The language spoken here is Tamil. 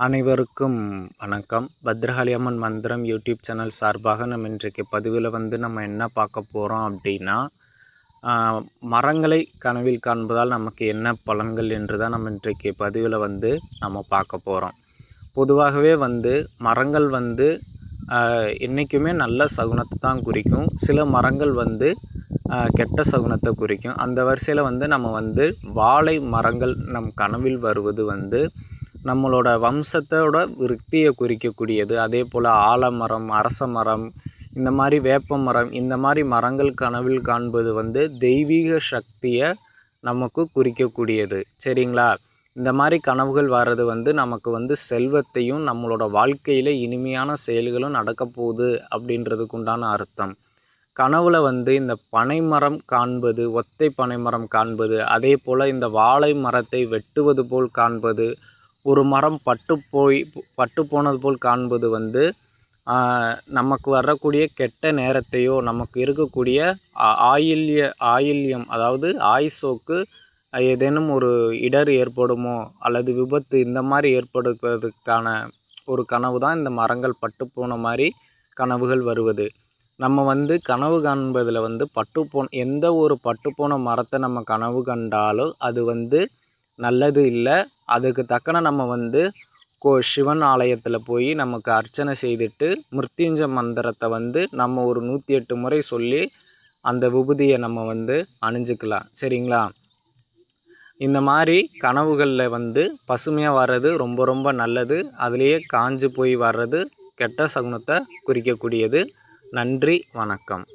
அனைவருக்கும் வணக்கம். பத்ரகாளி அம்மன் மந்திரம் யூடியூப் சேனல் சார்பாக நம்ம இன்றைக்கு பதிவில் நம்ம என்ன பார்க்க போகிறோம் அப்படின்னா, மரங்களை கனவில் காண்பதால் நமக்கு என்ன பலன்கள் என்று தான் நம்ம இன்றைக்கு பதிவில் நம்ம பார்க்க போகிறோம். பொதுவாகவே மரங்கள் என்றைக்குமே நல்ல சகுனத்தை தான் குறிக்கும். சில மரங்கள் கெட்ட சகுனத்தை குறிக்கும். அந்த வரிசையில் நம்ம வாழை மரங்கள் நம் கனவில் வருவது நம்மளோட வம்சத்தோட விருத்தியை குறிக்கக்கூடியது. அதே போல் ஆலமரம், அரச மரம், இந்த மாதிரி வேப்ப மரம், இந்த மாதிரி மரங்கள் கனவில் காண்பது தெய்வீக சக்தியை நமக்கு குறிக்கக்கூடியது. சரிங்களா? இந்த மாதிரி கனவுகள் வர்றது நமக்கு செல்வத்தையும் நம்மளோட வாழ்க்கையில் இனிமையான செயல்களும் நடக்க போகுது அப்படின்றதுக்கு உண்டான அர்த்தம். கனவுல இந்த பனைமரம் காண்பது, ஒத்தை பனைமரம் காண்பது, அதே போல் இந்த வாழை மரத்தை வெட்டுவது போல் காண்பது, ஒரு மரம் பட்டு போனது போல் காண்பது நமக்கு வரக்கூடிய கெட்ட நேரத்தையோ, நமக்கு இருக்கக்கூடிய ஆயில்யம் அதாவது ஆயுசோக்கு ஏதேனும் ஒரு இடர் ஏற்படுமோ அல்லது விபத்து இந்த மாதிரி ஏற்படுவதற்கான ஒரு கனவு தான் இந்த மரங்கள் பட்டு போன மாதிரி கனவுகள் வருவது. நம்ம கனவு காண்பதில் எந்த ஒரு பட்டுப்போன மரத்தை நம்ம கனவு கண்டாலும் அது நல்லது இல்லை. அதுக்கு தக்கன நம்ம சிவன் ஆலயத்தில் போய் நமக்கு அர்ச்சனை செய்துட்டு மிருத்யுஞ்ச மந்திரத்தை நம்ம ஒரு 108 முறை சொல்லி அந்த விபூதியை நம்ம அணிஞ்சிக்கலாம். சரிங்களா? இந்த மாதிரி கனவுகளில் பசுமையாக வர்றது ரொம்ப ரொம்ப நல்லது. அதுலேயே காஞ்சு போய் வர்றது கெட்ட சகுனத்தை குறிக்கக்கூடியது. நன்றி, வணக்கம்.